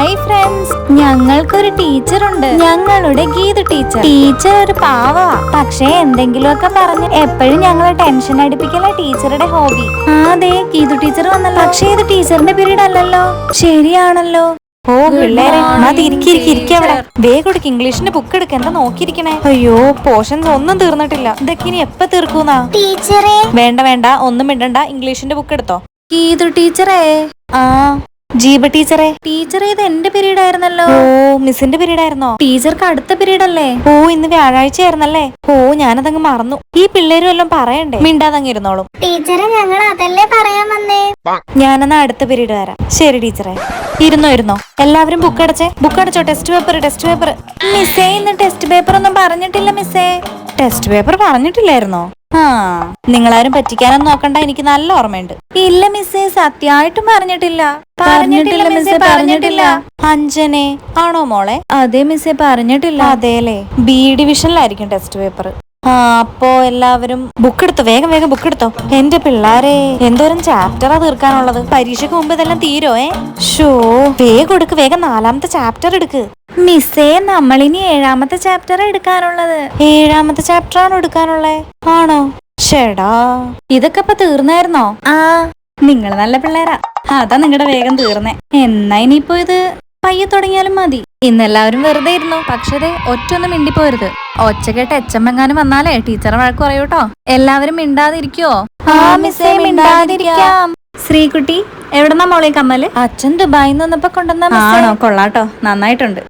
Hi friends, ഞങ്ങൾക്കൊരു ടീച്ചറുണ്ട്. ഞങ്ങളുടെ Geethu teacher. Teacher ഒരു പാവാ, പക്ഷേ എന്തെങ്കിലുമൊക്കെ പറഞ്ഞ് എപ്പോഴും ഞങ്ങളെ ടെൻഷൻ അടിപ്പിക്കല ടീച്ചറുടെ ഹോബി. അതെ, ഗീതു ടീച്ചർ വന്നല്ലോ. പക്ഷേ ഇത് ടീച്ചറിന്റെ പീരീഡ് അല്ലല്ലോ. ശരിയാണല്ലോ. ഓ പിള്ളേരെ, അവിടെ വേഗം ഇംഗ്ലീഷിന്റെ ബുക്ക് എടുക്ക. എന്താ നോക്കിയിരിക്കണേ? അയ്യോ, പോർഷൻസ് ഒന്നും തീർന്നിട്ടില്ല. ഇതൊക്കെ ഇനി എപ്പ തീർക്കൂന്നാ? ടീച്ചറേ. വേണ്ട ഒന്നും മിണ്ടണ്ട, ഇംഗ്ലീഷിന്റെ ബുക്ക് എടുത്തോ. ഗീതു ടീച്ചറേ. ആ ജീബ ടീച്ചറെ. ടീച്ചറെ, ഇത് എന്റെ പീരീഡ് ആയിരുന്നല്ലോ. ഓ, മിസ്സിന്റെ പീരീഡ് ആയിരുന്നോ? ടീച്ചർക്ക് അടുത്ത പീരീഡ് അല്ലേ? ഓ, ഇന്ന് വ്യാഴാഴ്ച ആയിരുന്നല്ലേ? ഓ, ഞാനതങ്ങ് മറന്നു. ഈ പിള്ളേരും എല്ലാം പറയണ്ടേ? മിണ്ടാതങ്ങ് ഇരുന്നോളും. ടീച്ചറെ, ഞങ്ങൾ അതല്ലേ പറയാൻ വന്നേ. ഞാനെന്നാ അടുത്ത പീരീഡ് വരാം. ശരി ടീച്ചറെ. ഇരുന്നോ. എല്ലാവരും ബുക്ക് അടച്ചോ. Test paper. മിസ്സേ, ഇന്ന് ടെസ്റ്റ് പേപ്പർ ഒന്നും പറഞ്ഞിട്ടില്ല മിസ്സേ. ടെസ്റ്റ് പേപ്പർ പറഞ്ഞിട്ടില്ലായിരുന്നോ? ആ, നിങ്ങളാരും പറ്റിക്കാനൊന്നും നോക്കണ്ട, എനിക്ക് നല്ല ഓർമ്മയുണ്ട്. ഇല്ല മിസ്സേ, സത്യമായിട്ടും പറഞ്ഞിട്ടില്ല മിസ്സേ, പറഞ്ഞിട്ടില്ല. അഞ്ജനെ ആണോ മോളെ? അതെ മിസ്സേ, പറഞ്ഞിട്ടില്ല. അതേലേ, ബി ഡിവിഷനിലായിരിക്കും ടെസ്റ്റ് പേപ്പർ. ആ, അപ്പോ എല്ലാവരും ബുക്ക് എടുത്തോ, വേഗം ബുക്ക് എടുത്തോ. എന്റെ പിള്ളാരെ, എന്തോരം ചാപ്റ്ററാ തീർക്കാനുള്ളത്. പരീക്ഷയ്ക്ക് മുമ്പ് ഇതെല്ലാം തീരോ? ഷോ, വേഗം 4ാമത്തെ ചാപ്റ്റർ എടുക്ക്. മിസ്സേ, നമ്മളിനി 7ാമത്തെ ചാപ്റ്റർ എടുക്കാനുള്ളത്. 7ാമത്തെ ചാപ്റ്റർ ആണോ എടുക്കാനുള്ളേ? ആണോ? ഷെടാ, ഇതൊക്കെ ഇപ്പൊ തീർന്നായിരുന്നോ? ആ, നിങ്ങൾ നല്ല പിള്ളേരാ, അതാ നിങ്ങളുടെ വേഗം തീർന്നേ. എന്നാ ഇനിയിപ്പോ ഇത് പയ്യെ തുടങ്ങിയാലും മതി. ഇന്നെല്ലാവരും വെറുതെ ഇരുന്നു. പക്ഷേ ഒറ്റൊന്നും മിണ്ടിപ്പോരുത്. ഒച്ച കേട്ട് എച്ചമ്മെങ്ങാനും വന്നാലേ ടീച്ചറെ വഴക്ക് പറയൂട്ടോ. എല്ലാവരും മിണ്ടാതിരിക്കോ? ആ മിസ്സേ, മിണ്ടാതിരിക്കാം. ശ്രീകുട്ടി, എവിടെന്നാ മോളെ കമ്മല്? അച്ഛൻ ദുബായിൽ നിന്ന് വന്നപ്പോ കൊണ്ടുവന്ന. ആണോ? കൊള്ളാട്ടോ, നന്നായിട്ടുണ്ട്.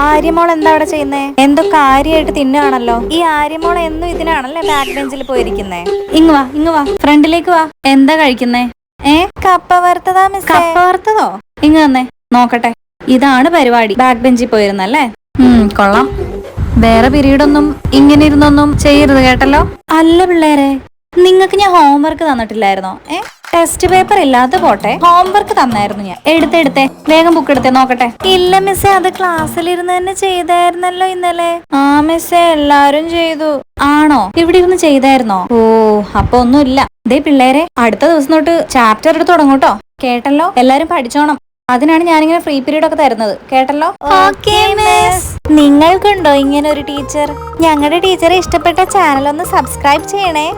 ആര്യമോൾ എന്താ അവിടെ ചെയ്യുന്നേ? എന്തോ കാര്യമായിട്ട് തിന്നുകയാണല്ലോ. ഈ ആര്യമോൾ എന്നും ഇതിനാണല്ലേ ബാക്ക് ബെഞ്ചിൽ പോയിരിക്കുന്നേ. ഇങ്ങ് വാ, ഫ്രണ്ടിലേക്ക് വാ. എന്താ കഴിക്കുന്നേ? കപ്പ വറുത്തതാ മിസ്. കപ്പ വറുത്തതോ? ഇങ്ങ് വന്നേ, നോക്കട്ടെ. ഇതാണ് പരിപാടി, ബാക്ക് ബെഞ്ചിൽ പോയിരുന്നല്ലേ? കൊള്ളാം. വേറെ പീരീഡൊന്നും ഇങ്ങനെ ഇരുന്നൊന്നും ചെയ്യരുത് കേട്ടല്ലോ. അല്ല പിള്ളേരെ, നിങ്ങൾക്ക് ഞാൻ ഹോംവർക്ക് തന്നിട്ടില്ലായിരുന്നോ? ടെസ്റ്റ് പേപ്പർ ഇല്ലാത്ത പോട്ടെ, ഹോംവർക്ക് തന്നായിരുന്നു ഞാൻ. എടുത്തേ, വേഗം ബുക്ക് എടുത്തേ, നോക്കട്ടെ. ഇല്ല മിസ്സേ, അത് ക്ലാസ്സിലിരുന്ന് തന്നെ ചെയ്തായിരുന്നല്ലോ ഇന്നലെ. ആ മിസ്സേ, എല്ലാരും ചെയ്തു. ആണോ? ഇവിടെ ഇരുന്ന് ചെയ്തായിരുന്നോ? ഓ, അപ്പൊ ഒന്നുമില്ല. ദേ പിള്ളേരെ, അടുത്ത ദിവസം തൊട്ട് ചാപ്റ്റർ എടുത്ത് തുടങ്ങൂട്ടോ. കേട്ടല്ലോ? എല്ലാരും പഠിച്ചോണം. അതിനാണ് ഞാനിങ്ങനെ ഫ്രീ പീരീഡ് ഒക്കെ തരുന്നത്. കേട്ടല്ലോ? Okay miss. നിങ്ങൾക്കുണ്ടോ ഇങ്ങനെ ഒരു ടീച്ചർ? ഞങ്ങളുടെ ടീച്ചറെ ഇഷ്ടപ്പെട്ട ചാനൽ ഒന്ന് സബ്സ്ക്രൈബ് ചെയ്യണേ.